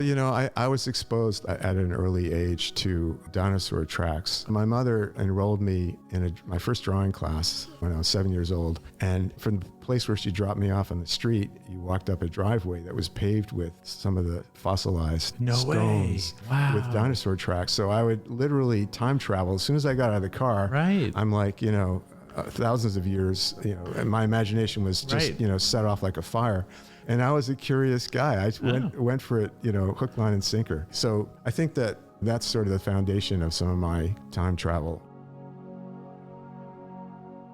I was exposed at an early age to dinosaur tracks. My mother enrolled me in my first drawing class when I was 7 years old. And from the place where she dropped me off on the street, you walked up a driveway that was paved with some of the fossilized stones with dinosaur tracks. So I would literally time travel. As soon as I got out of the car, I'm like, thousands of years, and my imagination was just, set off like a fire. And I was a curious guy. I went for it, hook, line, and sinker. So I think that's sort of the foundation of some of my time travel.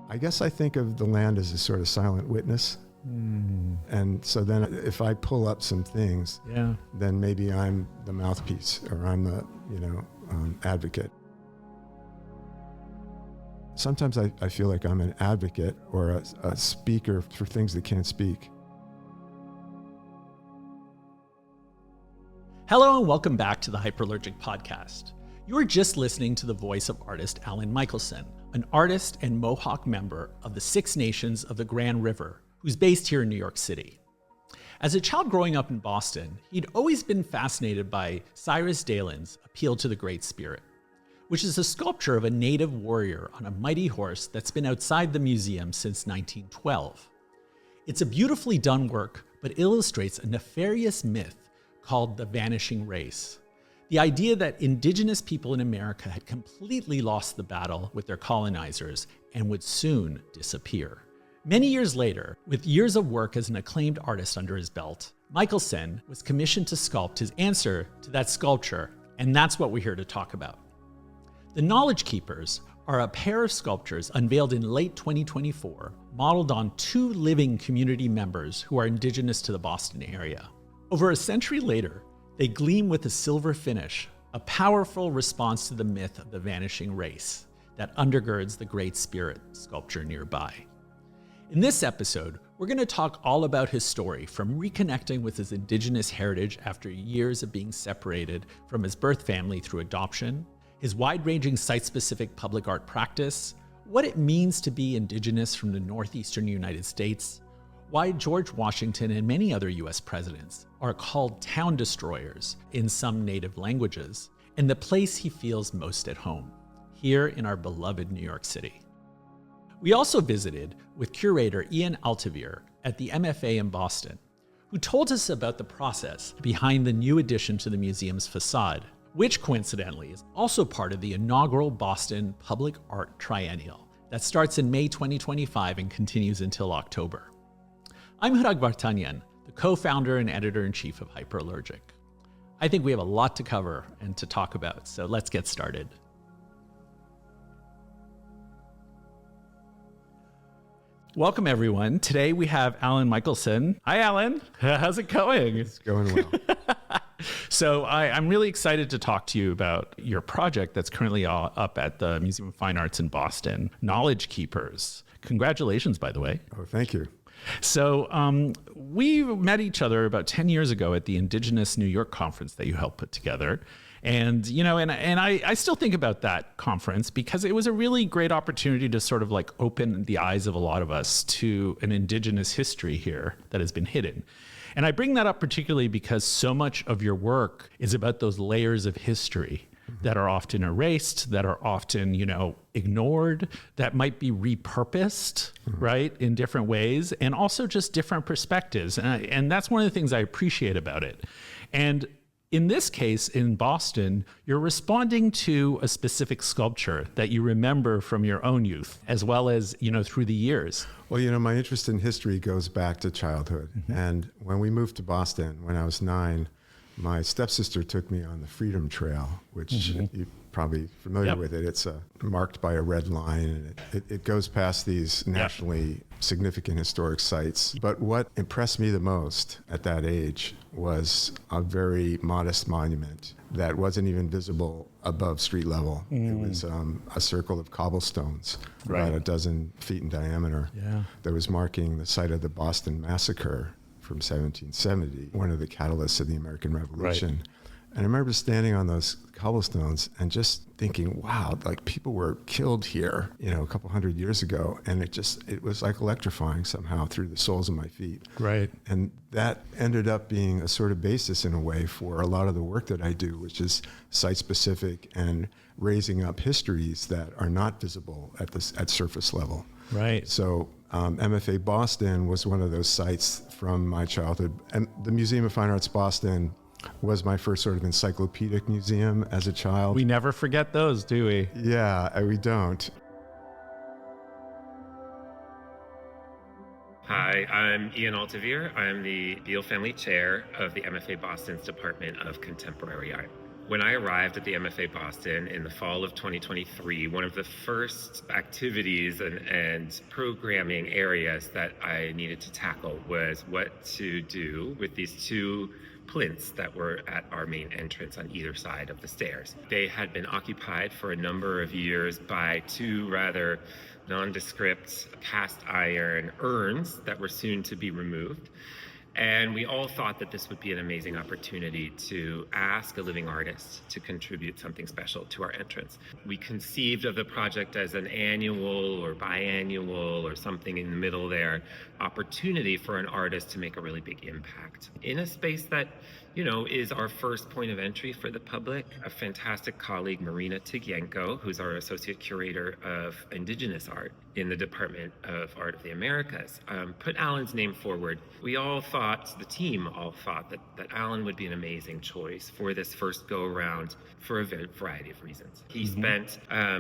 I guess I think of the land as a sort of silent witness. And so then if I pull up some things, then maybe I'm the mouthpiece or I'm the, advocate. Sometimes I feel like I'm an advocate or a speaker for things that can't speak. Hello and welcome back to the Hyperallergic Podcast. You are just listening to the voice of artist Alan Michelson, an artist and Mohawk member of the Six Nations of the Grand River, who's based here in New York City. As a child growing up in Boston, he'd always been fascinated by Cyrus Dallin's Appeal to the Great Spirit, which is a sculpture of a native warrior on a mighty horse that's been outside the museum since 1912. It's a beautifully done work, but illustrates a nefarious myth called the Vanishing Race. The idea that Indigenous people in America had completely lost the battle with their colonizers and would soon disappear. Many years later, with years of work as an acclaimed artist under his belt, Michelson was commissioned to sculpt his answer to that sculpture, and that's what we're here to talk about. The Knowledge Keepers are a pair of sculptures unveiled in late 2024, modeled on two living community members who are Indigenous to the Boston area. Over a century later, they gleam with a silver finish, a powerful response to the myth of the vanishing race that undergirds the Great Spirit sculpture nearby. In this episode, we're going to talk all about his story, from reconnecting with his Indigenous heritage after years of being separated from his birth family through adoption, his wide-ranging site-specific public art practice, what it means to be Indigenous from the northeastern United States, why George Washington and many other US presidents are called town destroyers in some native languages, and the place he feels most at home, here in our beloved New York City. We also visited with curator Ian Altivere at the MFA in Boston, who told us about the process behind the new addition to the museum's facade, which coincidentally is also part of the inaugural Boston Public Art Triennial that starts in May 2025 and continues until October. I'm Hrag Vartanian, the co-founder and editor-in-chief of Hyperallergic. I think we have a lot to cover and to talk about, so let's get started. Welcome, everyone. Today we have Alan Michelson. Hi, Alan. How's it going? It's going well. So I'm really excited to talk to you about your project that's currently up at the Museum of Fine Arts in Boston, Knowledge Keepers. Congratulations, by the way. Oh, thank you. So we met each other about 10 years ago at the Indigenous New York conference that you helped put together. And, I still think about that conference because it was a really great opportunity to sort of like open the eyes of a lot of us to an Indigenous history here that has been hidden. And I bring that up particularly because so much of your work is about those layers of history that are often erased, that are often, ignored, that might be repurposed, right, in different ways, and also just different perspectives. And that's one of the things I appreciate about it. And in this case, in Boston, you're responding to a specific sculpture that you remember from your own youth, as well as, through the years. Well, my interest in history goes back to childhood. And when we moved to Boston, when I was 9, my stepsister took me on the Freedom Trail, which you're probably familiar with it. It's marked by a red line, and it goes past these nationally significant historic sites. But what impressed me the most at that age was a very modest monument that wasn't even visible above street level. It was a circle of cobblestones, about a dozen feet in diameter, that was marking the site of the Boston Massacre from 1770, one of the catalysts of the American Revolution. And I remember standing on those cobblestones and just thinking, wow, like people were killed here, a couple hundred years ago. And it was like electrifying somehow through the soles of my feet. Right. And that ended up being a sort of basis in a way for a lot of the work that I do, which is site specific and raising up histories that are not visible at surface level. Right. So MFA Boston was one of those sites from my childhood. And the Museum of Fine Arts Boston was my first sort of encyclopedic museum as a child. We never forget those, do we? Yeah, we don't. Hi, I'm Ian Altavere. I'm the Beale Family Chair of the MFA Boston's Department of Contemporary Art. When I arrived at the MFA Boston in the fall of 2023, one of the first activities and programming areas that I needed to tackle was what to do with these two plinths that were at our main entrance on either side of the stairs. They had been occupied for a number of years by two rather nondescript cast iron urns that were soon to be removed. And we all thought that this would be an amazing opportunity to ask a living artist to contribute something special to our entrance. We conceived of the project as an annual or biannual or something in the middle there, opportunity for an artist to make a really big impact in a space that, is our first point of entry for the public. A fantastic colleague, Marina Tigyenko, who's our associate curator of Indigenous art in the Department of Art of the Americas, put Alan's name forward. We all thought, the team all thought that Alan would be an amazing choice for this first go around for a variety of reasons. He spent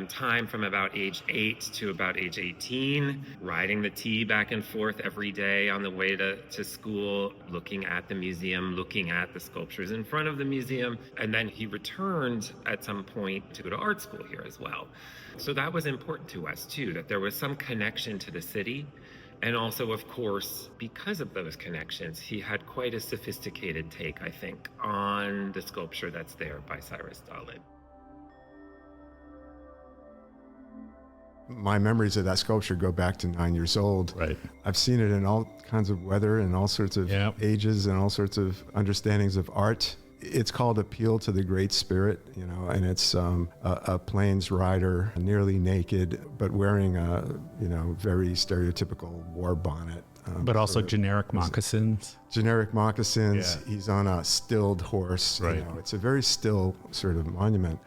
time from about age 8 to about age 18 riding the T back and forth every day on the way to school, looking at the museum, looking at the sculptures in front of the museum. And then he returned at some point to go to art school here as well. So that was important to us too, that there was some connection to the city. And also, of course, because of those connections, he had quite a sophisticated take, I think, on the sculpture that's there by Cyrus Dallin. My memories of that sculpture go back to 9 years old. Right. I've seen it in all kinds of weather and all sorts of ages and all sorts of understandings of art. It's called Appeal to the Great Spirit, and it's a plains rider, nearly naked, but wearing a, very stereotypical war bonnet. But also generic moccasins. Generic moccasins. Yeah. He's on a stilled horse. Right. It's a very still sort of monument.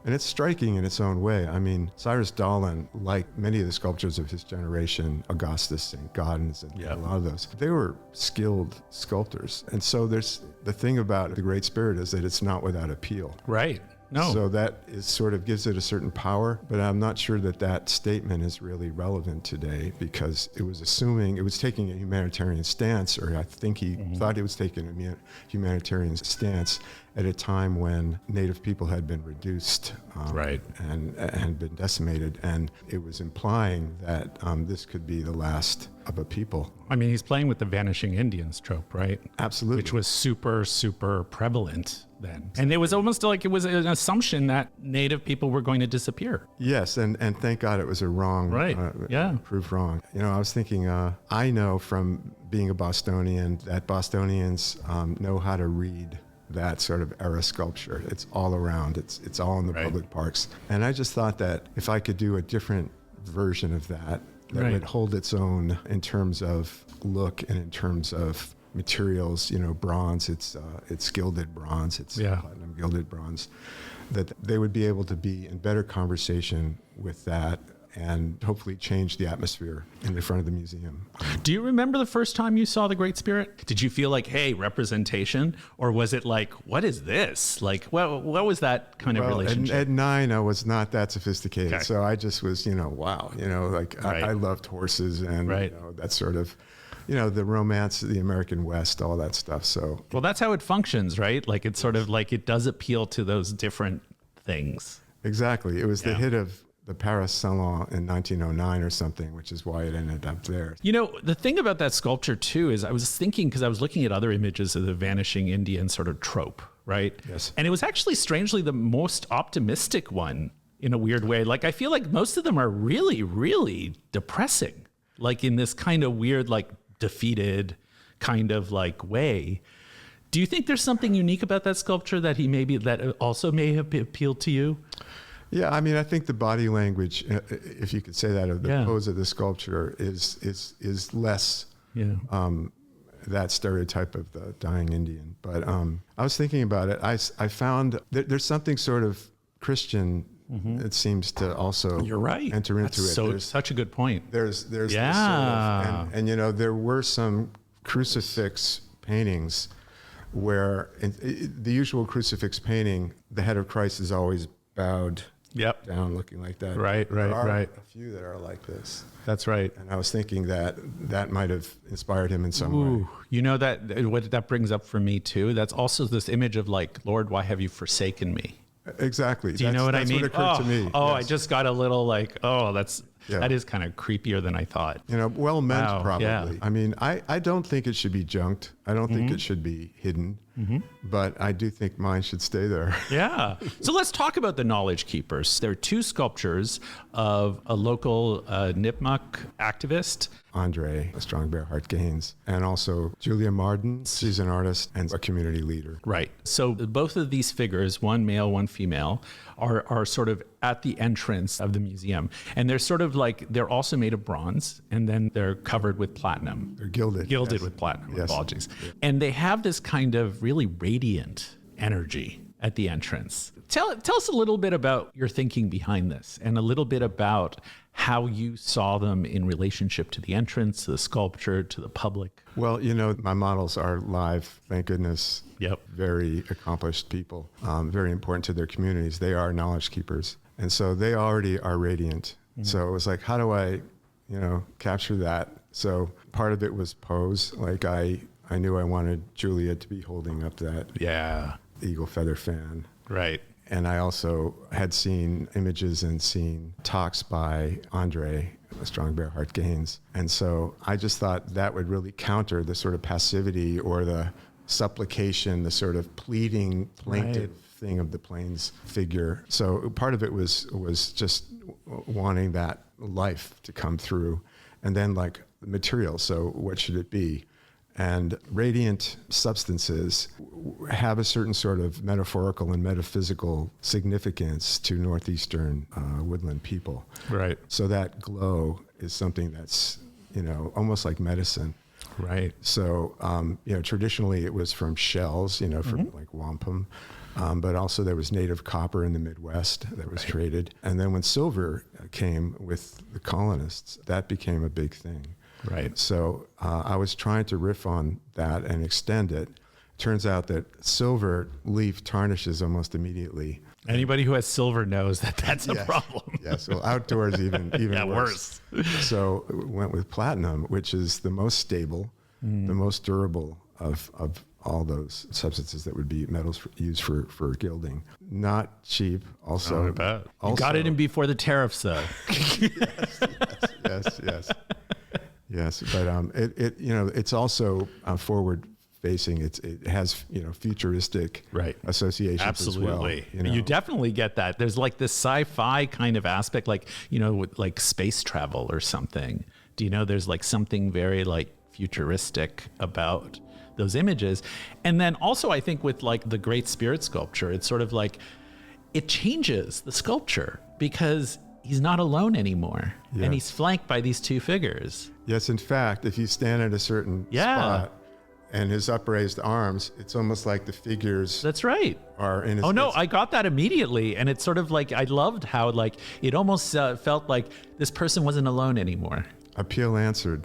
And it's striking in its own way. I mean, Cyrus Dallin, like many of the sculptors of his generation, Augustus and Gaudens and a lot of those, they were skilled sculptors. And so there's the thing about the Great Spirit is that it's not without appeal. Right. No. So that is sort of gives it a certain power, but I'm not sure that statement is really relevant today because it was taking a humanitarian stance, or I think he thought he was taking a humanitarian stance at a time when Native people had been reduced and been decimated. And it was implying that this could be the last of a people. I mean, he's playing with the Vanishing Indians trope, right? Absolutely. Which was super, super prevalent then. And it was almost like it was an assumption that Native people were going to disappear. Yes, and thank God it was a wrong, proved wrong. I was thinking, I know from being a Bostonian that Bostonians know how to read that sort of era sculpture. It's all around. It's all in the public parks. And I just thought that if I could do a different version of that would hold its own in terms of look and in terms of materials, bronze, it's gilded bronze, it's platinum-gilded bronze, that they would be able to be in better conversation with that and hopefully change the atmosphere in the front of the museum. Do you remember the first time you saw the Great Spirit? Did you feel like, hey, representation? Or was it like, what is this? Like, what was that kind of relationship? At 9, I was not that sophisticated. Okay. So I just was, wow, I loved horses and that sort of, the romance of the American West, all that stuff. So, well, that's how it functions, right? Like it's sort of like it does appeal to those different things. Exactly. It was the hit of the Paris Salon in 1909 or something, which is why it ended up there. The thing about that sculpture too is I was thinking, because I was looking at other images of the Vanishing Indian sort of trope, right? Yes. And it was actually strangely the most optimistic one in a weird way. Like I feel like most of them are really, really depressing, like in this kind of weird, like defeated kind of like way. Do you think there's something unique about that sculpture that that also may have appealed to you? Yeah, I mean, I think the body language, if you could say that, of the pose of the sculpture is less that stereotype of the dying Indian. But I was thinking about it. I found there's something sort of Christian. It seems to also enter into it. Such a good point. There's this sort of, and there were some crucifix paintings where in the usual crucifix painting, the head of Christ is always bowed down, looking like that. Right. There are a few that are like this. That's right. And I was thinking that might have inspired him in some way. You know, that what that brings up for me too. That's also this image of like, Lord, why have you forsaken me? Exactly. Do you know what I mean? That's what occurred to me. I just got a little like, that is kind of creepier than I thought. Well meant, probably. Yeah. I mean, I don't think it should be junked. I don't think it should be hidden. But I do think mine should stay there. Yeah. So let's talk about the knowledge keepers. There are two sculptures of a local Nipmuc activist, Andre StrongBearHeart Gaines, and also Julia Marden. She's an artist and a community leader. Right. So both of these figures, one male, one female, are sort of at the entrance of the museum. And they're sort of like, they're also made of bronze, and then they're covered with platinum. They're gilded. Gilded with platinum, yes. Apologies. Yeah. And they have this kind of really radiant energy at the entrance. Tell us a little bit about your thinking behind this, and a little bit about how you saw them in relationship to the entrance, to the sculpture, to the public. Well, my models are live, thank goodness. Yep. Very accomplished people, very important to their communities. They are knowledge keepers. And so they already are radiant. So it was like, how do I, capture that? So part of it was pose. Like I knew I wanted Julia to be holding up that eagle feather fan. Right. And I also had seen images and seen talks by Andre StrongBearHeart Gaines. And so I just thought that would really counter the sort of passivity or the supplication, the sort of pleading, plaintive thing of the Plains figure. So part of it was just wanting that life to come through. And then like material, so what should it be? And radiant substances have a certain sort of metaphorical and metaphysical significance to Northeastern woodland people. Right. So that glow is something that's, almost like medicine. Right. So, traditionally it was from shells, from like wampum, but also there was native copper in the Midwest that was traded. And then when silver came with the colonists, that became a big thing. Right. So I was trying to riff on that and extend it. Turns out that silver leaf tarnishes almost immediately. Anybody who has silver knows that that's a problem. Yes. Well, outdoors even worse. So we went with platinum, which is the most stable, the most durable of all those substances that would be metals used for gilding. Not cheap. Also, not bad. You got it in before the tariffs, though. Yes. Yes, but it's also forward facing. It has futuristic associations Absolutely. as well. You definitely get that. There's like this sci-fi kind of aspect, like with like space travel or something. Do you know? There's like something very like futuristic about those images, and then also I think with like the Great Spirit sculpture, it's sort of like it changes the sculpture because he's not alone anymore, and he's flanked by these two figures. Yes, in fact, if you stand at a certain spot and his upraised arms, it's almost like the figures That's right. are in his... Oh, no, I got that immediately. And it's sort of like, I loved how like, it almost felt like this person wasn't alone anymore. Appeal answered.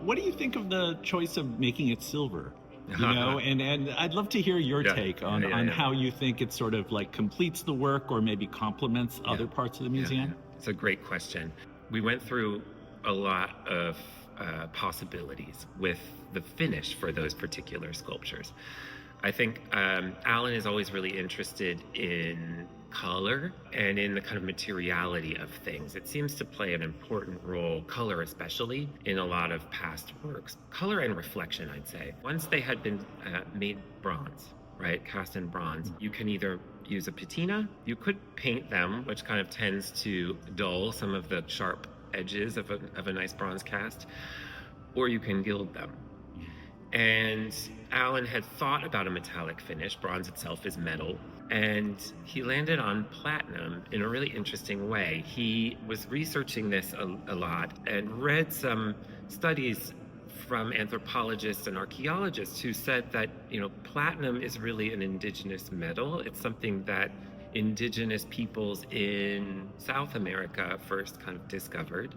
What do you think of the choice of making it silver? And I'd love to hear your take on how you think it sort of like completes the work or maybe complements other parts of the museum. It's a great question. We went through a lot of possibilities with the finish for those particular sculptures. I think Alan is always really interested in color and in the kind of materiality of things. It seems to play an important role, color especially, in a lot of past works. Color and reflection, I'd say. Once they had been made bronze, right, cast in bronze, you can either use a patina, you could paint them, which kind of tends to dull some of the sharp edges of a nice bronze cast, or you can gild them. And Alan had thought about a metallic finish. Bronze itself is metal. And he landed on platinum in a really interesting way. He was researching this a lot and read some studies from anthropologists and archaeologists who said that, platinum is really an indigenous metal. It's something that indigenous peoples in South America first kind of discovered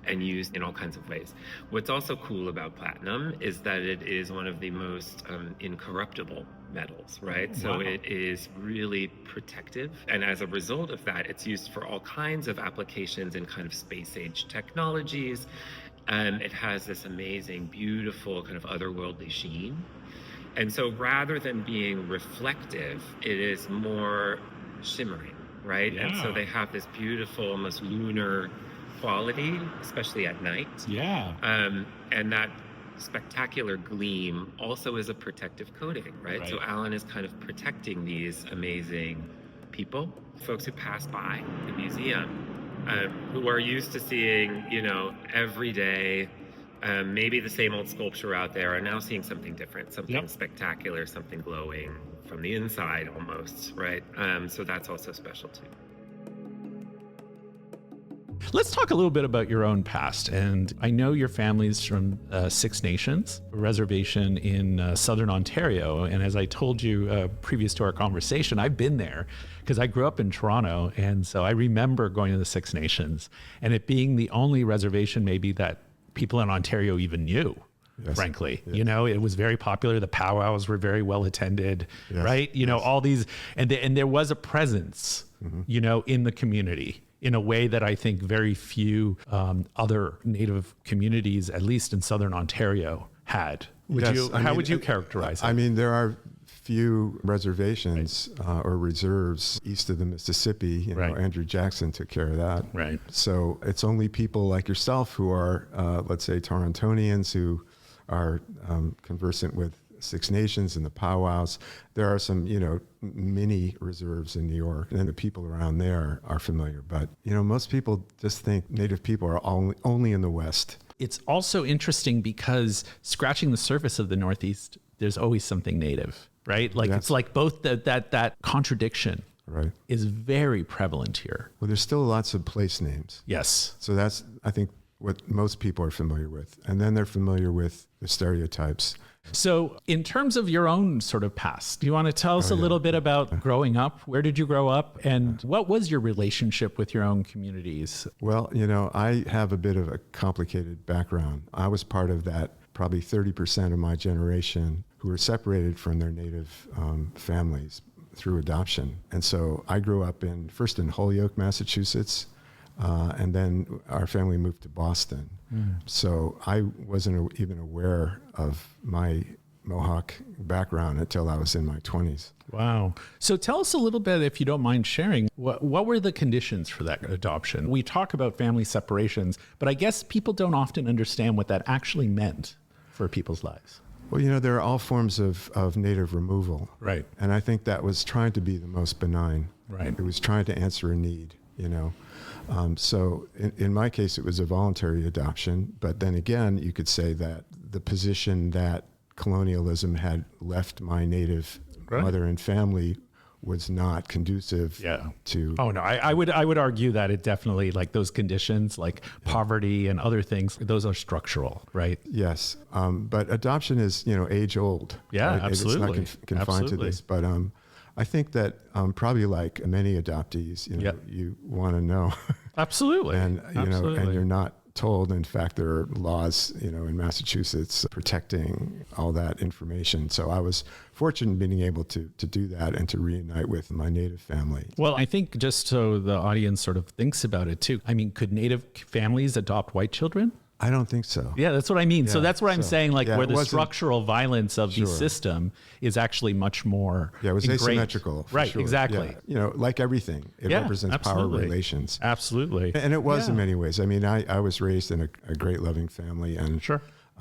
and used in all kinds of ways. What's also cool about platinum is that it is one of the most incorruptible metals, right? So it is really protective. And as a result of that, it's used for all kinds of applications in kind of space age technologies. It has this amazing, beautiful kind of otherworldly sheen. And so rather than being reflective, it is more shimmering, right? Yeah. And so they have this beautiful, almost lunar quality, especially at night. Yeah. And that spectacular gleam also is a protective coating, right? So Alan is kind of protecting these amazing people, folks who pass by the museum, who are used to seeing, every day, maybe the same old sculpture out there, are now seeing something different, something spectacular, something glowing from the inside almost, right? So that's also special too. Let's talk a little bit about your own past. And I know your family's from Six Nations, a reservation in southern Ontario. And as I told you previous to our conversation, I've been there because I grew up in Toronto. And so I remember going to the Six Nations and it being the only reservation maybe that people in Ontario even knew. Yes. Frankly, it was very popular. The powwows were very well attended, right? All these, and there was a presence, in the community in a way that I think very few other Native communities, at least in Southern Ontario, had. How would you characterize it? I mean, there are few reservations or reserves east of the Mississippi. Andrew Jackson took care of that. Right. So it's only people like yourself who are, let's say, Torontonians who are conversant with Six Nations and the powwows. There are some, mini reserves in New York, and the people around there are familiar. But, most people just think Native people are only in the West. It's also interesting because scratching the surface of the Northeast, there's always something Native, right? Like it's like both that contradiction is very prevalent here. Well, there's still lots of place names. Yes. So that's, I think, what most people are familiar with. And then they're familiar with the stereotypes. So in terms of your own sort of past, do you want to tell us a little bit about growing up? Where did you grow up? And what was your relationship with your own communities? Well, I have a bit of a complicated background. I was part of that probably 30% of my generation who were separated from their Native families through adoption. And so I grew up first in Holyoke, Massachusetts, and then our family moved to Boston. So I wasn't even aware of my Mohawk background until I was in my 20s. Wow. So tell us a little bit, if you don't mind sharing, what were the conditions for that adoption? We talk about family separations, but I guess people don't often understand what that actually meant for people's lives. Well, there are all forms of Native removal. Right. And I think that was trying to be the most benign. Right. It was trying to answer a need, So in my case, it was a voluntary adoption. But then again, you could say that the position that colonialism had left my Native mother and family was not conducive to. Oh no, I would argue that it definitely, like those conditions, like poverty and other things, those are structural, right? Yes, but adoption is age old. Yeah, right? absolutely. It's not confined to this, but I think that probably like many adoptees, you want to know. Absolutely. And Absolutely. And you're not told. In fact, there are laws, in Massachusetts protecting all that information. So I was fortunate in being able to do that and to reunite with my Native family. Well, I think just so the audience sort of thinks about it too, I mean, could Native families adopt white children? I don't think so. Yeah, that's what I mean. So that's what I'm saying, like where the structural violence of the system is actually much more it was ingrained. Asymmetrical. Right, sure. exactly. Yeah. Like everything, it represents absolutely. power relations. Absolutely. And it was in many ways. I mean, I was raised in a great loving family, and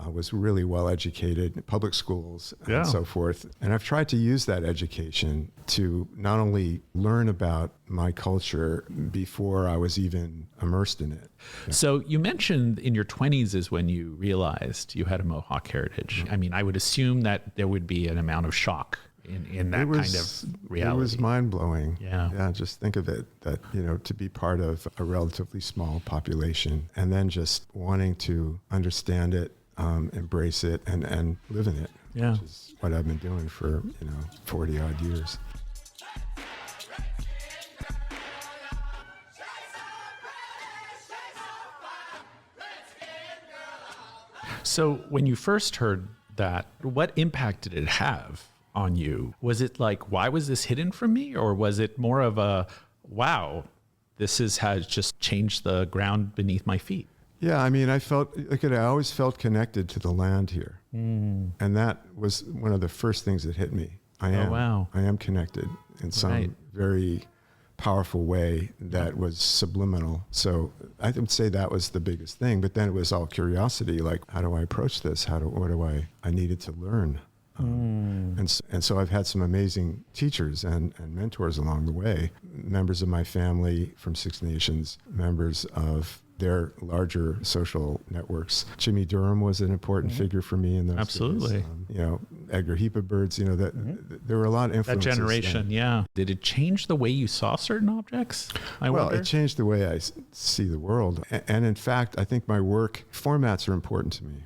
was really well educated, public schools Yeah. and so forth. And I've tried to use that education to not only learn about my culture before I was even immersed in it. So you mentioned in your 20s is when you realized you had a Mohawk heritage. I mean, I would assume that there would be an amount of shock in that kind of reality. It was mind-blowing. Yeah. Yeah, just think of it, that, to be part of a relatively small population and then just wanting to understand it, embrace it, and live in it. Yeah. Which is what I've been doing for, 40 odd years. So when you first heard that, what impact did it have on you? Was it like, why was this hidden from me? Or was it more of a, wow, has just changed the ground beneath my feet? Yeah, I mean, I always felt connected to the land here. And that was one of the first things that hit me. I am connected in some very powerful way that was subliminal. So I would say that was the biggest thing. But then it was all curiosity, like, how do I approach this? I needed to learn. And so I've had some amazing teachers and mentors along the way, members of my family from Six Nations, members of their larger social networks. Jimmy Durham was an important figure for me in those Absolutely. days. Edgar Heapabirds, there were a lot of influences. That generation, yeah. Did it change the way you saw certain objects? I wonder? It changed the way I see the world. And in fact, I think my work, formats are important to me.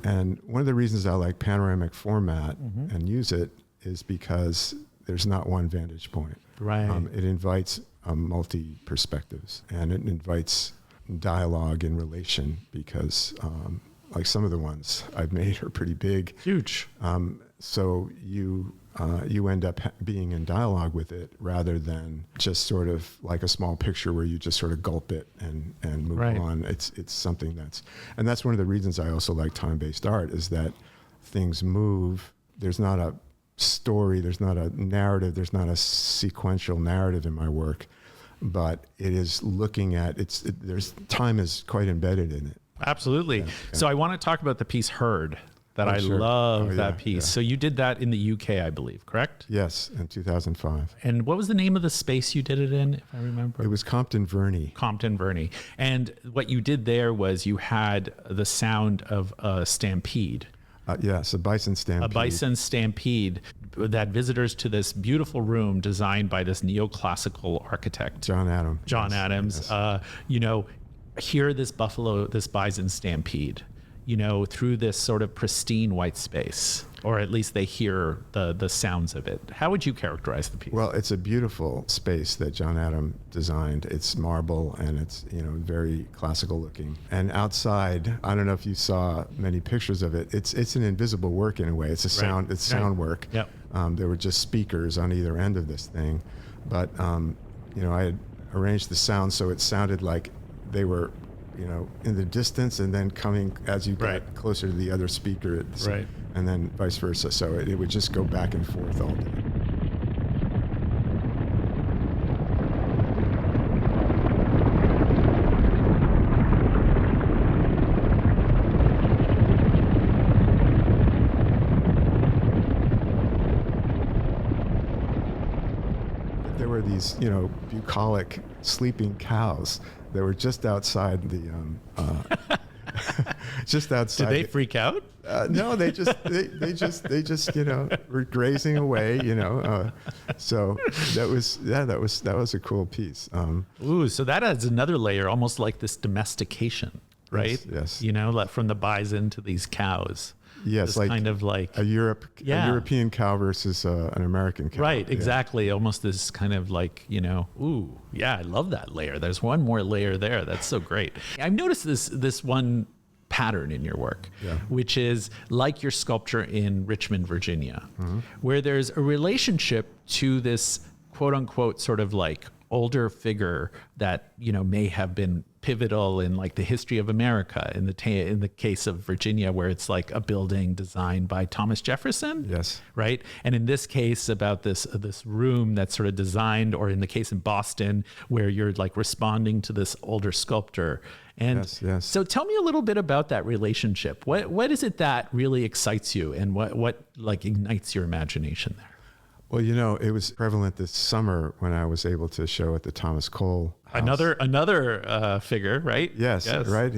And one of the reasons I like panoramic format and use it is because there's not one vantage point. Right. It invites multi-perspectives, and it invites dialogue and relation, because like some of the ones I've made are pretty big. Huge. So you end up being in dialogue with it rather than just sort of like a small picture where you just sort of gulp it and move on. It's something that's one of the reasons I also like time-based art, is that things move. There's not a story, there's not a narrative, there's not a sequential narrative in my work, but it is looking at there's time is quite embedded in it. Absolutely. Yeah. So I want to talk about the piece Heard. I love that piece. Yeah. So you did that in the UK, I believe, correct? Yes, in 2005. And what was the name of the space you did it in, if I remember? It was Compton Verney. Compton Verney. And what you did there was you had the sound of a stampede. Yes, a bison stampede. A bison stampede that visitors to this beautiful room designed by this neoclassical architect. John Adams. Yes. Hear this bison stampede, through this sort of pristine white space, or at least they hear the sounds of it. How would you characterize the piece? Well, it's a beautiful space that John Adams designed. It's marble and it's, very classical looking. And outside, I don't know if you saw many pictures of it. It's an invisible work in a way. It's sound work. Yep. There were just speakers on either end of this thing. But, I had arranged the sound so it sounded like they were, in the distance and then coming as you got closer to the other speaker. And then vice versa. So it would just go back and forth all day. There were these, bucolic sleeping cows that were just outside the, just outside. Did they freak out? No, they just were grazing away, So that was a cool piece. So that adds another layer, almost like this domestication, right? Yes. From the bison to these cows. Yes, like kind of like a European cow versus an American cow. Right, exactly. Almost this kind of like, I love that layer. There's one more layer there. That's so great. I've noticed this one pattern in your work, which is like your sculpture in Richmond, Virginia, where there's a relationship to this quote unquote sort of like older figure that, may have been pivotal in like the history of America, in the case of Virginia, where it's like a building designed by Thomas Jefferson. Yes. Right. And in this case about this room that's sort of designed, or in the case in Boston, where you're like responding to this older sculptor. And yes. So tell me a little bit about that relationship. What is it that really excites you, and what like ignites your imagination there? Well, it was prevalent this summer when I was able to show at the Thomas Cole House. Another figure, right? Yes, right.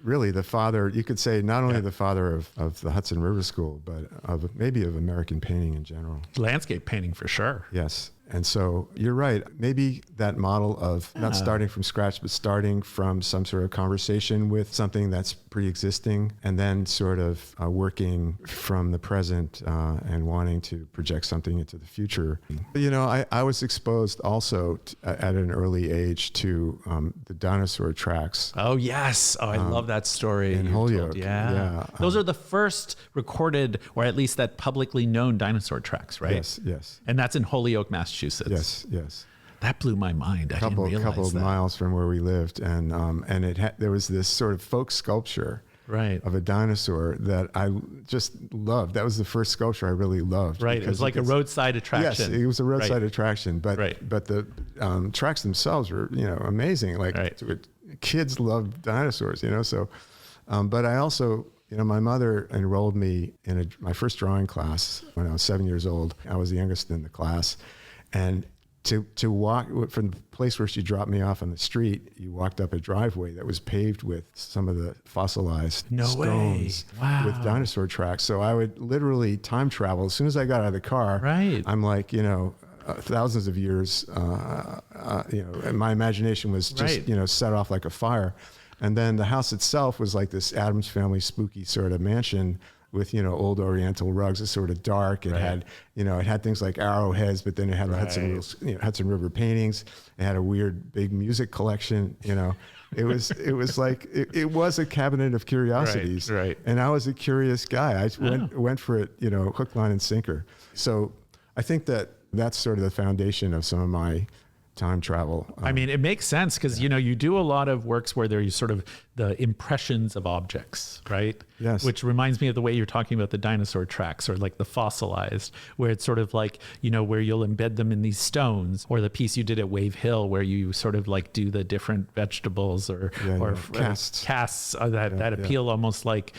Really the father, you could say, not only the father of the Hudson River School, but of American painting in general. Landscape painting for sure. Yes. And so you're right. Maybe that model of not starting from scratch, but starting from some sort of conversation with something that's pre-existing, and then sort of working from the present and wanting to project something into the future. I was exposed also at an early age to the dinosaur tracks. Oh, yes. Oh, I love that story. In Holyoke. Yeah. Those are the first recorded, or at least that publicly known dinosaur tracks, right? Yes. And that's in Holyoke, Massachusetts. Yes. That blew my mind. I didn't realize couple of that. miles from where we lived, and there was this sort of folk sculpture of a dinosaur that I just loved. That was the first sculpture I really loved. Right. It was like a roadside attraction. Yes, it was a roadside attraction, but the tracks themselves were amazing. Like kids love dinosaurs, so. But I also. My mother enrolled me in my first drawing class when I was 7 years old. I was the youngest in the class. And to walk from the place where she dropped me off on the street, you walked up a driveway that was paved with some of the fossilized stones with dinosaur tracks. So I would literally time travel. As soon as I got out of the car, I'm like, thousands of years, and my imagination was just, set off like a fire. And then the house itself was like this Addams Family spooky sort of mansion with, old Oriental rugs. It's sort of dark. It had, it had things like arrowheads, but then it had the Hudson River paintings. It had a weird big music collection. It was like it was a cabinet of curiosities. Right. And I was a curious guy. I went for it, hook, line, and sinker. So I think that's sort of the foundation of some of my time travel. I mean, it makes sense because, you do a lot of works where there's sort of the impressions of objects, right? Yes. Which reminds me of the way you're talking about the dinosaur tracks, or like the fossilized, where it's sort of like, where you'll embed them in these stones, or the piece you did at Wave Hill where you sort of like do the different vegetables or casts that appeal almost like,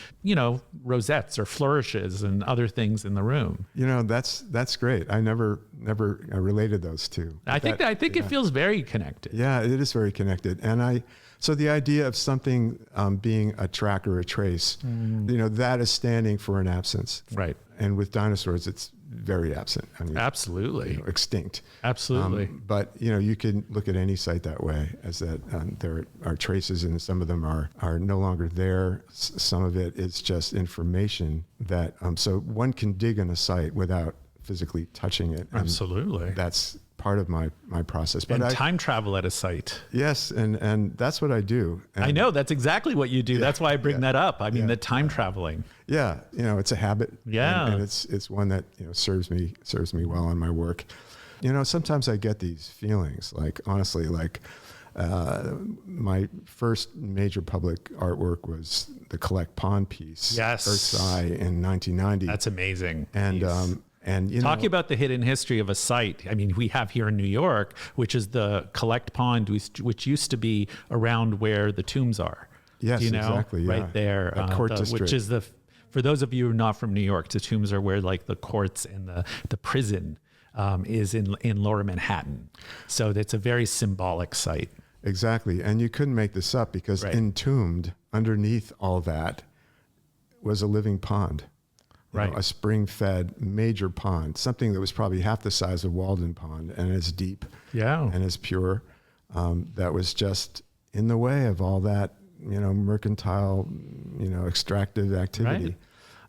rosettes or flourishes and other things in the room. That's great. I never related those two. I think it feels very connected. Yeah, it is very connected. And so the idea of something being a track or a trace, that is standing for an absence. Right. And with dinosaurs, it's very absent. I mean, absolutely. Extinct. Absolutely. But, you can look at any site that way, as that there are traces, and some of them are no longer there. Some of it is just information that, so one can dig in a site without physically touching it. Absolutely. That's part of my process. But time travel at a site. Yes, and that's what I do. And I know, that's exactly what you do. That's why I bring that up. I mean, the time traveling. Yeah, it's a habit. Yeah. And it's one that, serves me well in my work. Sometimes I get these feelings, like, honestly, like my first major public artwork was the Collect Pond piece. Yes. Versailles in 1990. That's amazing. And talking about the hidden history of a site, I mean, we have here in New York, which is the Collect Pond, which used to be around where the tombs are. Yes, exactly. Yeah. Right there, Court District. Which is for those of you who are not from New York, the tombs are where like the courts and the prison is in Lower Manhattan. So it's a very symbolic site. Exactly, and you couldn't make this up because entombed underneath all that was a living pond. A spring-fed major pond, something that was probably half the size of Walden Pond and as deep and as pure. That was just in the way of all that, mercantile, extractive activity. Right.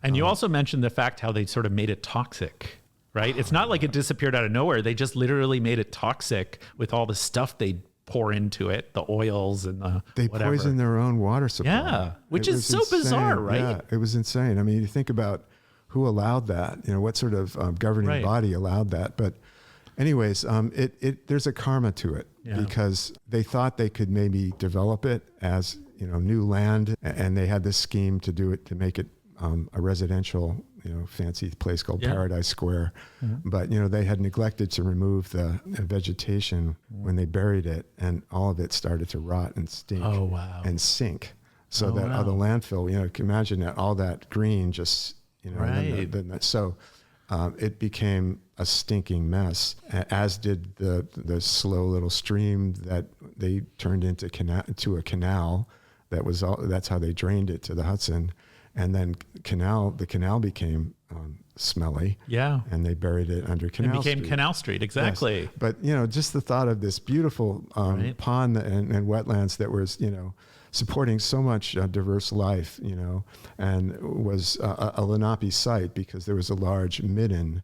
And you also mentioned the fact how they sort of made it toxic, right? It's not like it disappeared out of nowhere. They just literally made it toxic with all the stuff they pour into it, the oils and they whatever. Poison their own water supply. Yeah, which is so bizarre, right? Yeah, it was insane. I mean, you think about who allowed that, what sort of governing body allowed that. But, anyways, there's a karma to it because they thought they could maybe develop it as, new land, and they had this scheme to do it, to make it a residential, fancy place called Paradise Square. But, they had neglected to remove the vegetation when they buried it, and all of it started to rot and stink and sink. So the landfill, you can imagine that all that green just, it became a stinking mess, as did the slow little stream that they turned into a canal. That's how they drained it to the Hudson. And then the canal became smelly. Yeah. And they buried it under Canal Street. It became Canal Street, exactly. Yes. But, just the thought of this beautiful pond and wetlands that was, supporting so much diverse life, and was a Lenape site because there was a large midden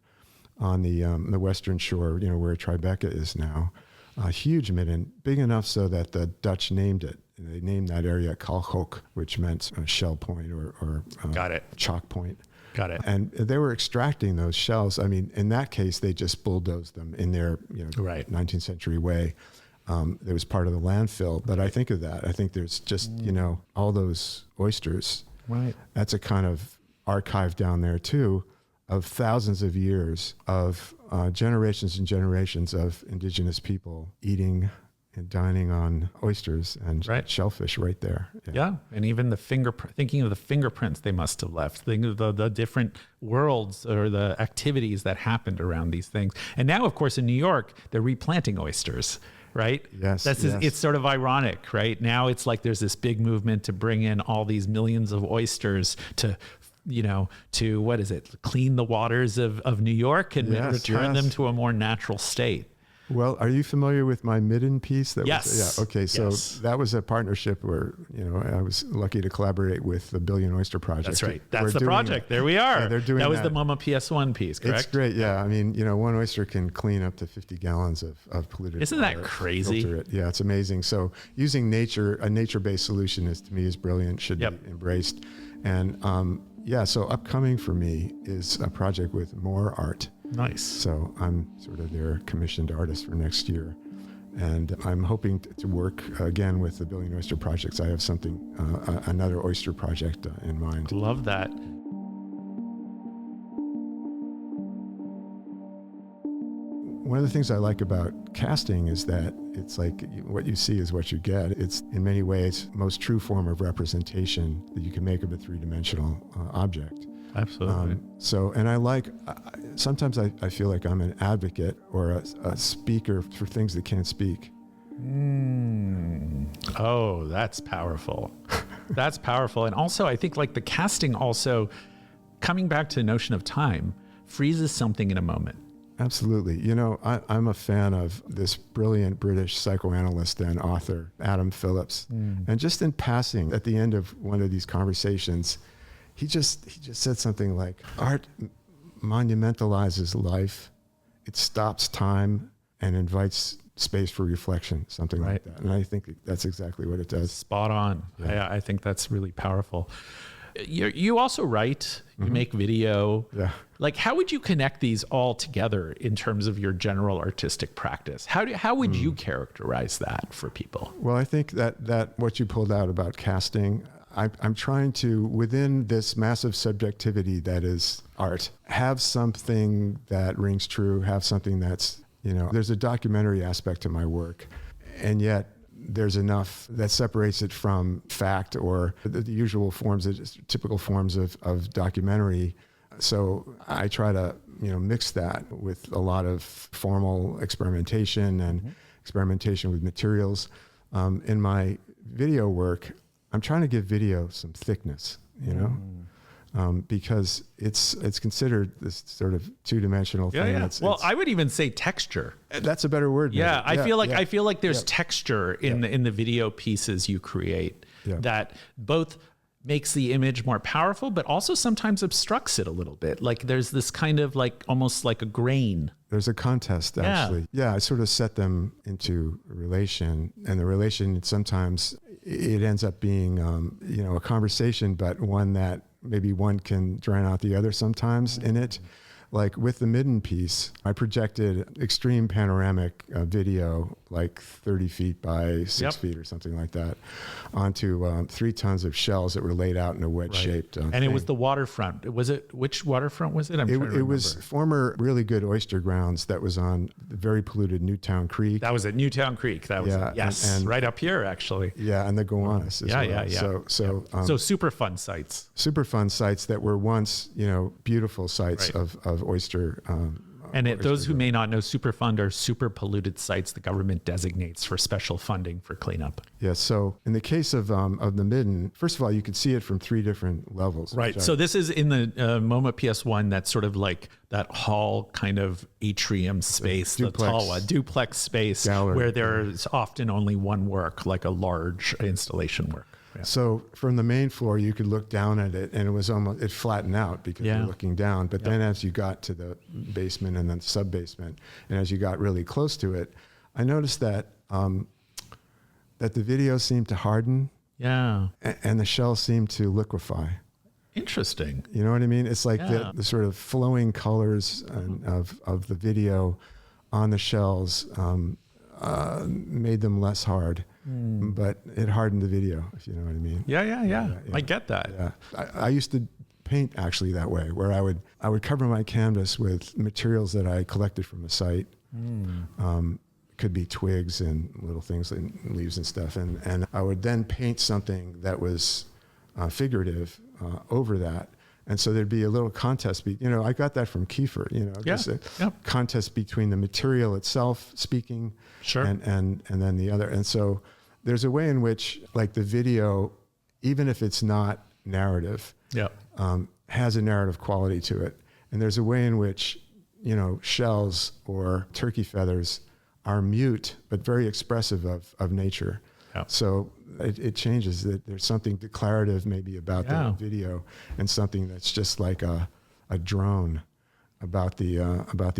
on the western shore, where Tribeca is now. A huge midden, big enough so that the Dutch named it. They named that area Kalhoek, which meant shell point or chalk point. Got it. And they were extracting those shells. I mean, in that case, they just bulldozed them in their 19th century way. It was part of the landfill. But I think of that. I think there's just, all those oysters. Right. That's a kind of archive down there, too, of thousands of years of generations and generations of indigenous people eating and dining on oysters and shellfish right there. Yeah. And even thinking of the fingerprints they must have left, thinking of the different worlds or the activities that happened around these things. And now, of course, in New York, they're replanting oysters, right? Yes. It's sort of ironic, right? Now it's like there's this big movement to bring in all these millions of oysters to what is it? Clean the waters of New York and return them to a more natural state. Well, are you familiar with my midden piece? Yes. Okay. So that was a partnership where, I was lucky to collaborate with the Billion Oyster Project. That's right. That's the project. There we are. Yeah, they're doing that. That was the MoMA PS1 piece, correct? It's great. Yeah. I mean, one oyster can clean up to 50 gallons of polluted Isn't water. That crazy? Filter it. Yeah, it's amazing. So using a nature-based solution to me is brilliant, should be embraced. And so upcoming for me is a project with More Art. Nice. So I'm sort of their commissioned artist for next year. And I'm hoping to work again with the Billion Oyster Projects. I have another oyster project in mind. Love that. One of the things I like about casting is that it's like what you see is what you get. It's in many ways most true form of representation that you can make of a three-dimensional object. Absolutely. Sometimes I feel like I'm an advocate or a speaker for things that can't speak. Oh, that's powerful. That's powerful. And also, I think like the casting also, coming back to the notion of time, freezes something in a moment. Absolutely. I'm a fan of this brilliant British psychoanalyst and author, Adam Phillips. And just in passing, at the end of one of these conversations, he just said something like, art monumentalizes life. It stops time and invites space for reflection, something like that. And I think that's exactly what it does. Spot on. Yeah. I think that's really powerful. You also write, you make video. Yeah. Like, how would you connect these all together in terms of your general artistic practice? How would you characterize that for people? Well, I think that what you pulled out about casting, I'm trying to, within this massive subjectivity that is art, have something that rings true, have something that's, there's a documentary aspect to my work, and yet there's enough that separates it from fact or the usual forms, typical forms of documentary. So I try to, mix that with a lot of formal experimentation and experimentation with materials. In my video work, I'm trying to give video some thickness, because it's considered this sort of two-dimensional thing. Yeah. I would even say texture. That's a better word. Yeah, I feel like there's texture in the video pieces you create that both makes the image more powerful, but also sometimes obstructs it a little bit. Like there's this kind of like almost like a grain. There's a contest, actually. Yeah, I sort of set them into relation, and the relation sometimes it ends up being a conversation, but one that maybe one can drown out the other sometimes in it. like with the midden piece, I projected extreme panoramic video, like 30 feet by 6 feet or something like that, onto 3 tons of shells that were laid out in a wedge-shaped And thing. it was the waterfront. Was it, which waterfront was it? It was former really good oyster grounds that was on the very polluted Newtown Creek. That was at Newtown Creek. That was and right up here, actually. Yeah, and the Gowanus as well. Yeah. So super fun sites. Super fun sites that were once, beautiful sites of oyster. And those who may not know, Superfund are super polluted sites the government designates for special funding for cleanup. Yeah. So in the case of the midden, first of all, you could see it from 3 different levels. Right. So this is in the MoMA PS1. That's sort of like that hall kind of atrium space, the tall one, duplex space gallery, where there's often only one work, like a large installation work. Yeah. So from the main floor, you could look down at it, and it flattened out because you're looking down. But then as you got to the basement and then sub-basement, and as you got really close to it, I noticed that that the video seemed to harden. Yeah. And the shells seemed to liquefy. Interesting. You know what I mean? It's like the sort of flowing colors of the video on the shells made them less hard. But it hardened the video, if you know what I mean. Yeah. I get that. Yeah, I used to paint actually that way, where I would cover my canvas with materials that I collected from the site. Could be twigs and little things and leaves and stuff, and I would then paint something that was figurative over that. And so there'd be a little contest. I got that from Kiefer, just a contest between the material itself speaking and then the other. And so there's a way in which, like, the video, even if it's not narrative, has a narrative quality to it. And there's a way in which, shells or turkey feathers are mute, but very expressive of nature. Yeah. So it changes. That there's something declarative maybe about the video, and something that's just like a drone about the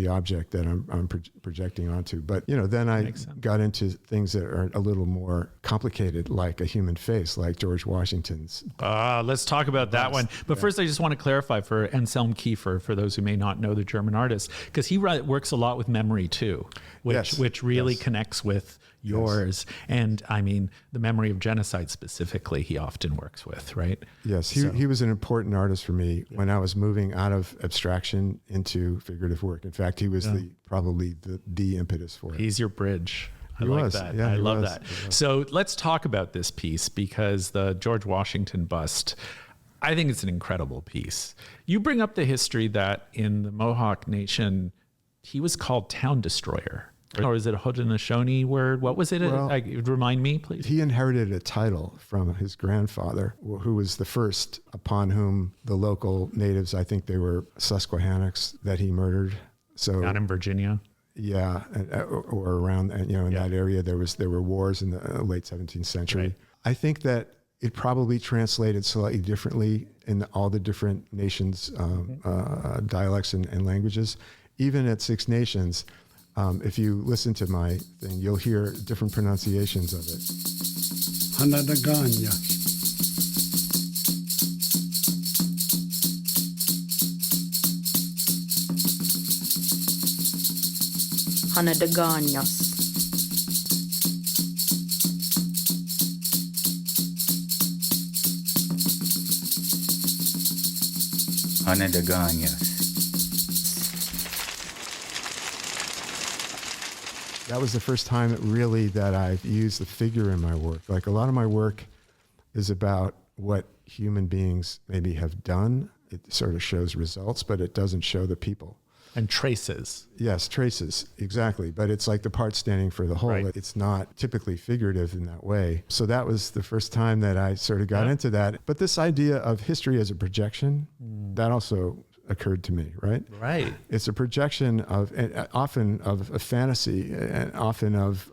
object that I'm projecting onto. But then I got into things that are a little more complicated, like a human face, like George Washington's. Let's talk about that one. But first, I just want to clarify for Anselm Kiefer, for those who may not know the German artist, because he works a lot with memory too, which really connects with yours. And I mean, the memory of genocide specifically, he often works with, right? Yes, he was an important artist for me when I was moving out of abstraction into figurative work. In fact, he was probably the impetus for it. He's your bridge. I like that. I love that. So let's talk about this piece, because the George Washington bust, I think it's an incredible piece. You bring up the history that in the Mohawk Nation, he was called Town Destroyer. Or is it a Haudenosaunee word? What was it? Well, remind me, please. He inherited a title from his grandfather, who was the first upon whom the local natives, I think they were Susquehannocks, that he murdered. So down in Virginia. Yeah, or around, in that area, there were wars in the late 17th century. Right. I think that it probably translated slightly differently in all the different nations' dialects and languages. Even at Six Nations, if you listen to my thing, you'll hear different pronunciations of it. Hanadaganya. Hanadaganyas. Hanadaganyas. That was the first time that I've used the figure in my work. Like, a lot of my work is about what human beings maybe have done. It sort of shows results, but it doesn't show the people. And traces. Yes, traces, exactly. But it's like the part standing for the whole. Right. It's not typically figurative in that way. So that was the first time that I sort of got into that. But this idea of history as a projection, that also occurred to me, right? Right. It's a projection often of a fantasy, and often of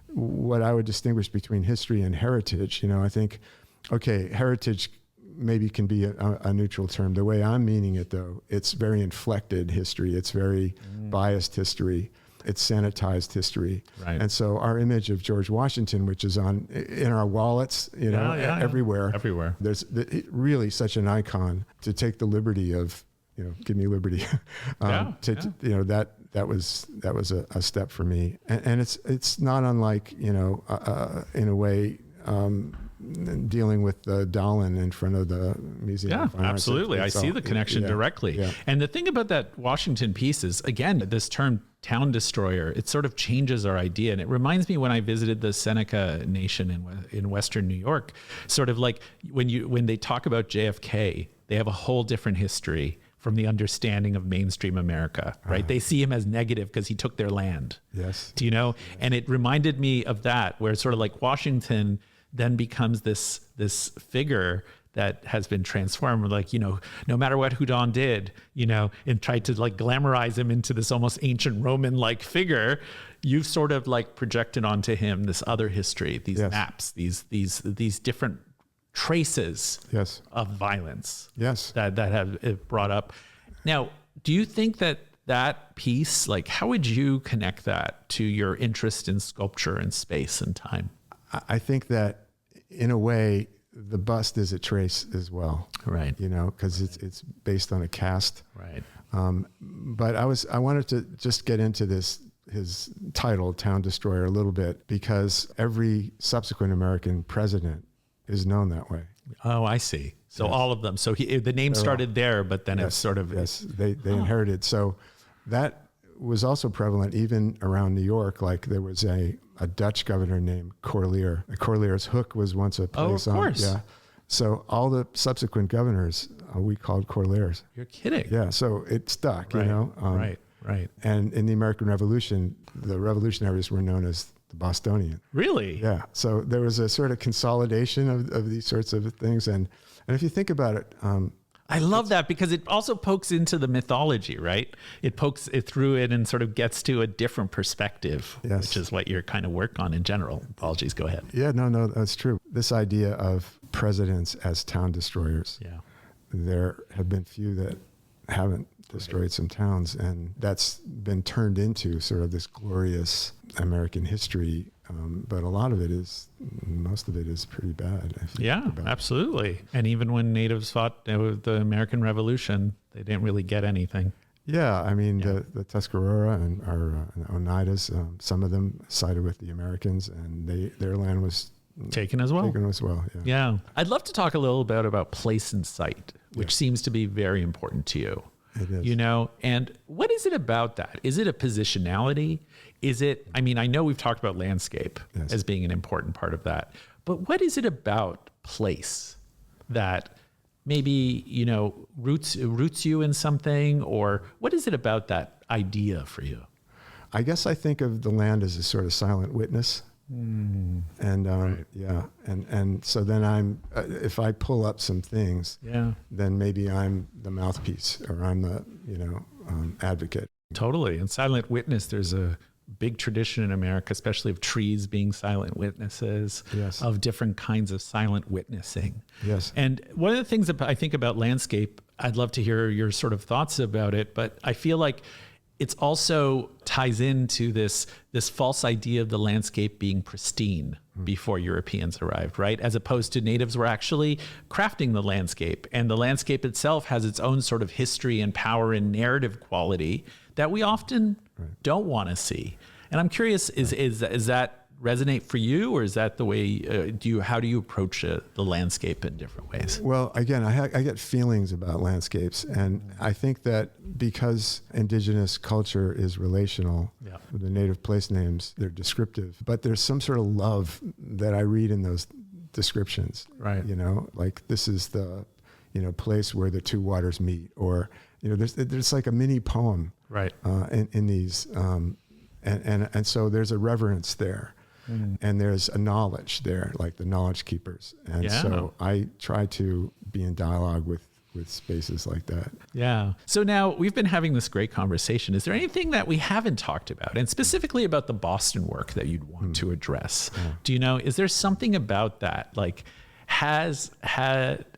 what I would distinguish between history and heritage. I think, heritage maybe can be a neutral term. The way I'm meaning it, though, it's very inflected history. It's very biased history. It's sanitized history. Right. And so our image of George Washington, which is in our wallets, everywhere. Everywhere. There's really such an icon. To take the liberty of give me liberty. That was a step for me, and it's not unlike in a way. Dealing with Dallin in front of the Museum of Fine Arts. Absolutely. I see the connection directly. Yeah. And the thing about that Washington piece is, again, this term town destroyer, it sort of changes our idea. And it reminds me when I visited the Seneca Nation in Western New York, sort of like when they talk about JFK, they have a whole different history from the understanding of mainstream America, right? They see him as negative because he took their land. Yes. Do you know? And it reminded me of that, where it's sort of like Washington then becomes this figure that has been transformed, like, no matter what Houdon did, and tried to like glamorize him into this almost ancient Roman-like figure, you've sort of like projected onto him this other history, these maps, these different traces of violence that have brought up. Now, do you think that piece, like, how would you connect that to your interest in sculpture and space and time? I think that in a way, the bust is a trace as well, right? Because it's based on a cast, right? But I wanted to just get into his title, Town Destroyer, a little bit, because every subsequent American president is known that way. Oh, I see. So all of them. So the name started there, but then it's sort of they inherited. So that was also prevalent even around New York. Like there was a Dutch governor named Corlear. Corlear's Hook was once a place. Oh, of course. Yeah. So all the subsequent governors we called Corlears. You're kidding. Yeah. So it stuck, right. Right. And in the American Revolution, the revolutionaries were known as the Bostonian. Really? Yeah. So there was a sort of consolidation of these sorts of things. And if you think about it, I love that because it also pokes into the mythology, right? It pokes it through it and sort of gets to a different perspective, which is what you're kind of work on in general. Apologies, go ahead. Yeah, no, that's true. This idea of presidents as town destroyers. Yeah. There have been few that haven't destroyed some towns, and that's been turned into sort of this glorious American history. But most of it is pretty bad. Yeah, absolutely. And even when natives fought the American Revolution, they didn't really get anything. Yeah, I mean, the Tuscarora and Oneidas, some of them sided with the Americans, and their land was taken as well. Yeah. I'd love to talk a little bit about place and site, which seems to be very important to you. It is. And what is it about that? Is it a positionality? I know we've talked about landscape as being an important part of that, but what is it about place that maybe, roots you in something, or what is it about that idea for you? I guess I think of the land as a sort of silent witness. And and so then if I pull up some things, then maybe I'm the mouthpiece, or I'm the advocate. Totally. And silent witness, there's a big tradition in America, especially of trees being silent witnesses, of different kinds of silent witnessing. Yes. And one of the things that I think about landscape, I'd love to hear your sort of thoughts about it, but I feel like it's also ties into this false idea of the landscape being pristine before Europeans arrived, right? As opposed to natives were actually crafting the landscape, and the landscape itself has its own sort of history and power and narrative quality that we often don't want to see. And I'm curious, is that resonate for you, or is that the way how do you approach the landscape in different ways? Well, again, I get feelings about landscapes, and I think that because indigenous culture is relational, the native place names, they're descriptive, but there's some sort of love that I read in those descriptions, right? Like this is the place where the two waters meet, or there's like a mini poem, right? In these, and so there's a reverence there. And there's a knowledge there, like the knowledge keepers. And so I try to be in dialogue with spaces like that. Yeah. So now we've been having this great conversation. Is there anything that we haven't talked about, and specifically about the Boston work, that you'd want to address? Yeah. Do you know, is there something about that, like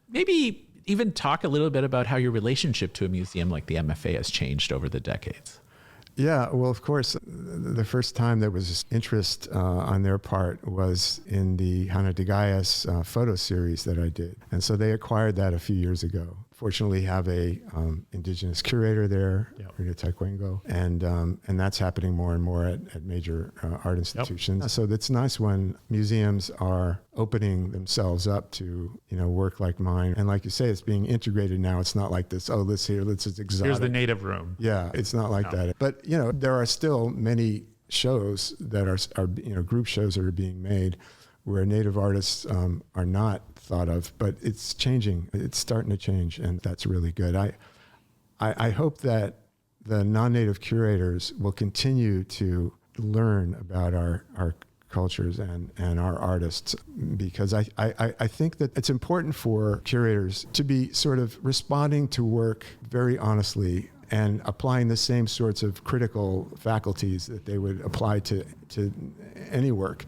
maybe even talk a little bit about how your relationship to a museum like the MFA has changed over the decades? Yeah, well, of course, the first time there was interest on their part was in the Hanadagayas photo series that I did. And so they acquired that a few years ago fortunately have a Indigenous curator there, Yep. Rita Taekwengo, and that's happening more and more at major art institutions. Yep. So it's nice when museums are opening themselves up to, work like mine. And like you say, it's being integrated now. It's not like this, let's just exotic. Here's the native room. Yeah, it's not like that. But, there are still many shows that are group shows that are being made where native artists are not thought of, but it's changing. It's starting to change, and that's really good. I hope that the non-native curators will continue to learn about our cultures and our artists, because I think that it's important for curators to be sort of responding to work very honestly and applying the same sorts of critical faculties that they would apply to any work.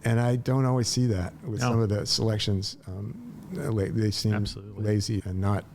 And I don't always see that with some of the selections. They seem Absolutely. lazy and not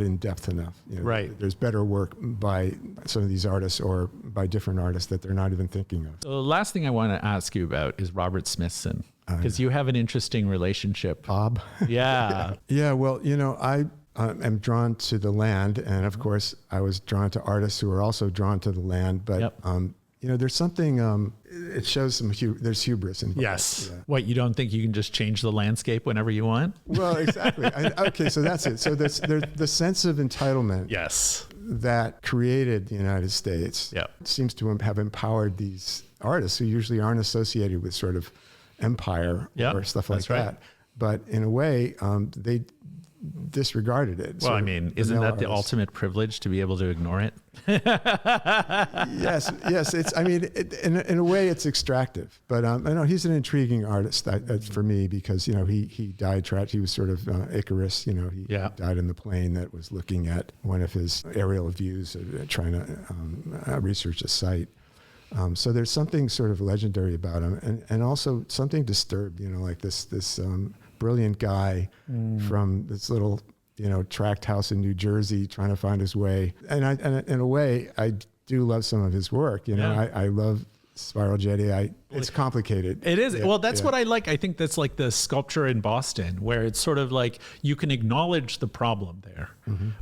in depth enough. Right. There's better work by some of these artists or by different artists that they're not even thinking of. So the last thing I want to ask you about is Robert Smithson, because you have an interesting relationship. Bob? Yeah. Yeah, well, I am drawn to the land. And of course, I was drawn to artists who are also drawn to the land. But Yep. there's something, it shows there's hubris involved. Yes. Yeah. What, you don't think you can just change the landscape whenever you want? Well, exactly. Okay, so that's it. So there's the sense of entitlement Yes. that created the United States seems to have empowered these artists who usually aren't associated with sort of empire or stuff like that. Right. But in a way, they disregarded it. Well, isn't that the ultimate privilege to be able to ignore it? Yes. It's. In a way, it's extractive. But I know he's an intriguing artist for me because he died tragic. He was sort of Icarus. He died in the plane that was looking at one of his aerial views, trying to research a site. So there's something sort of legendary about him, and also something disturbed. Like this brilliant guy from this little, tract house in New Jersey trying to find his way. And in a way, I do love some of his work. I love Spiral Jetty. It's complicated. It is. Yeah, well, that's what I like. I think that's like the sculpture in Boston, where it's sort of like you can acknowledge the problem there,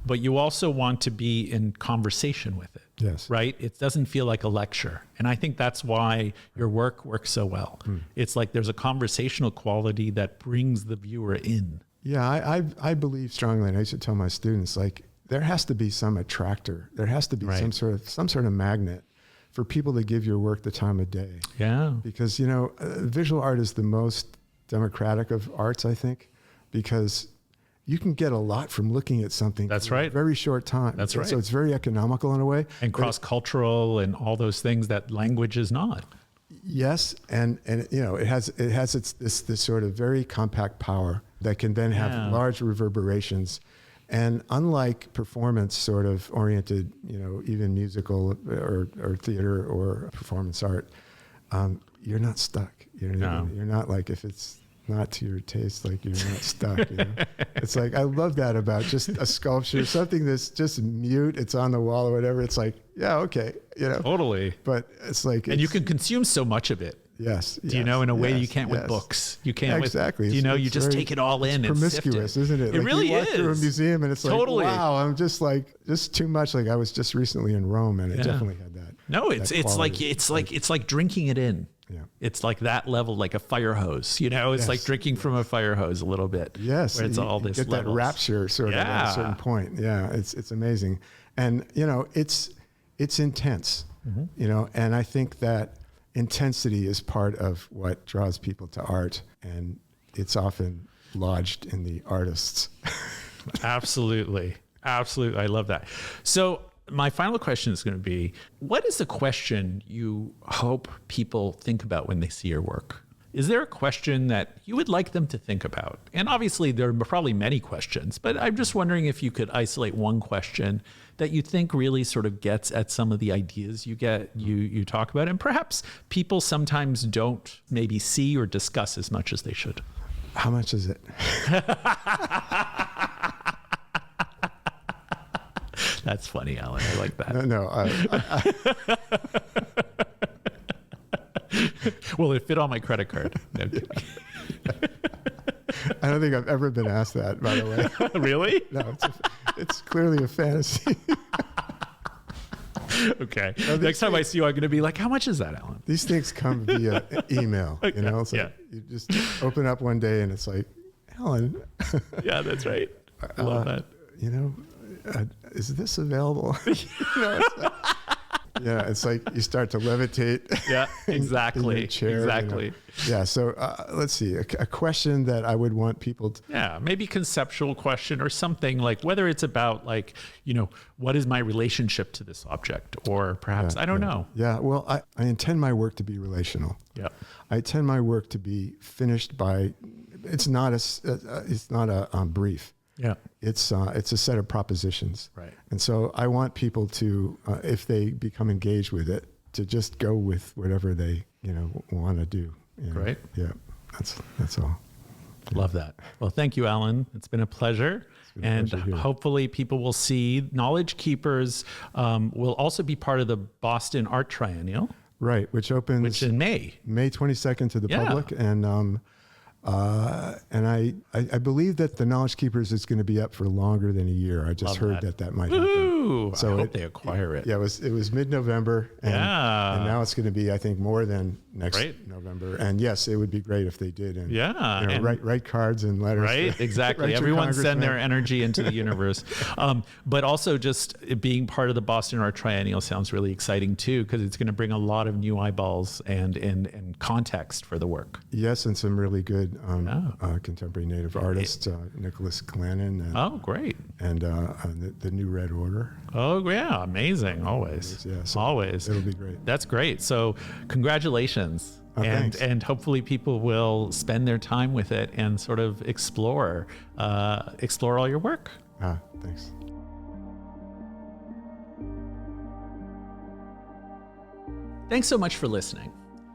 but you also want to be in conversation with it. Yes. Right? It doesn't feel like a lecture. And I think that's why your work works so well. It's like there's a conversational quality that brings the viewer in. Yeah, I believe strongly, and I used to tell my students, like, there has to be some attractor. There has to be some sort of magnet for people to give your work the time of day. Yeah. Because, visual art is the most democratic of arts, I think, because you can get a lot from looking at something in a very short time. That's right. So it's very economical in a way. And cross-cultural and all those things that language is not. Yes, and it has this sort of very compact power that can then have large reverberations. And unlike performance sort of oriented, even musical or theater or performance art, you're not stuck. You're not like, if it's not to your taste, like, you're not stuck. It's like, I love that about just a sculpture, something that's just mute. It's on the wall or whatever. It's like, yeah, okay, Totally. But it's like, and you can consume so much of it. Yes. In a way you can't with books. You can't exactly. with, you just take it all in. It's promiscuous, isn't it? It really you walk is. through a museum and it's Totally. like, wow, I'm just too much. Like, I was just recently in Rome and it definitely had that. No, it's like drinking it in. Yeah. It's like that level, like a fire hose, It's like drinking from a fire hose a little bit. Yes. Where it's all this get that rapture sort of at a certain point. Yeah. It's amazing. And, it's intense, and I think that intensity is part of what draws people to art, and it's often lodged in the artists. Absolutely. Absolutely. I love that. So my final question is going to be, what is the question you hope people think about when they see your work? Is there a question that you would like them to think about? And obviously there are probably many questions, but I'm just wondering if you could isolate one question that you think really sort of gets at some of the ideas you talk about, and perhaps people sometimes don't maybe see or discuss as much as they should. How much is it? That's funny, Alan. I like that. Will it fit on my credit card? No kidding. I don't think I've ever been asked that, by the way. Really? No, It's clearly a fantasy. Okay. Next time I see you, I'm going to be like, how much is that, Alan? These things come via email, Okay. you know? So Yeah. you just open up one day and it's like, Alan. Yeah, that's right. I love that. You know, is this available? You know, it's like, yeah, it's like you start to levitate. Yeah, exactly. in your chair, Exactly. You know? Yeah, so let's see. A question that I would want people to... Yeah, maybe conceptual question or something like whether it's about like, you know, what is my relationship to this object? Or perhaps, I don't know. Yeah, well, I intend my work to be relational. Yeah. I intend my work to be finished by... It's not a brief. Yeah. It's a set of propositions. Right. And so I want people to, if they become engaged with it, to just go with whatever they, you know, want to do. You know? Right. Yeah. That's all. Love that. Well, thank you, Alan. It's been a pleasure. And hopefully people will see Knowledge Keepers will also be part of the Boston Art Triennial. Right. Which opens in May 22nd to the public. And I believe that the Knowledge Keepers is going to be up for longer than a year. I just heard that might happen. So I hope they acquire it. Yeah, it was mid-November. And now it's going to be, I think, more than next November. And yes, it would be great if they did. And, you know, write cards and letters. Right, exactly. Everyone send their energy into the universe. But also just being part of the Boston Art Triennial sounds really exciting too, because it's going to bring a lot of new eyeballs and context for the work. Yes, and some really good contemporary Native artists, Nicholas Glennon. And, great. And the New Red Order. Oh, yeah. Amazing. Always. Yeah, so always. It'll be great. That's great. So congratulations. And hopefully people will spend their time with it and sort of explore all your work. Thanks. Thanks so much for listening.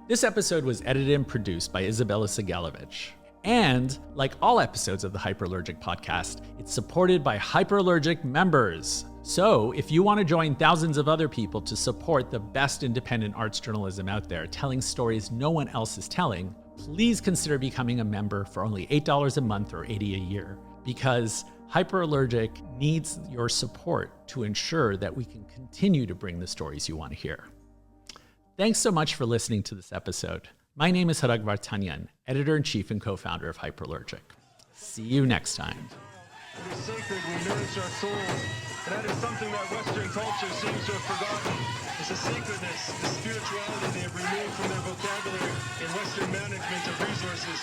This episode was edited and produced by Isabella Segalovich. And like all episodes of the Hyperallergic podcast, it's supported by Hyperallergic members. So if you want to join thousands of other people to support the best independent arts journalism out there, telling stories no one else is telling, please consider becoming a member for only $8 a month or $80 a year, because Hyperallergic needs your support to ensure that we can continue to bring the stories you want to hear. Thanks so much for listening to this episode. My name is Harag Vartanian, editor-in-chief and co-founder of Hyperallergic. See you next time. It is sacred, we nourish our souls, and that is something that Western culture seems to have forgotten. It's a sacredness, the spirituality they have removed from their vocabulary in Western management of resources.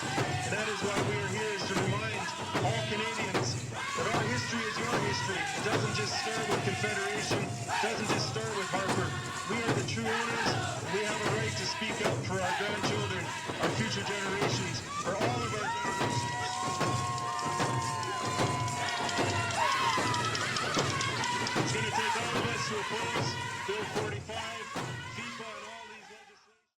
And that is why we are here, is to remind all Canadians that our history is your history. It doesn't just start with Confederation, it doesn't just start with Harper. We are the true owners, and we have a right to speak up for our grandchildren, our future generations, for all of our generations. It's going to take all of us to oppose Bill 45, FIFA.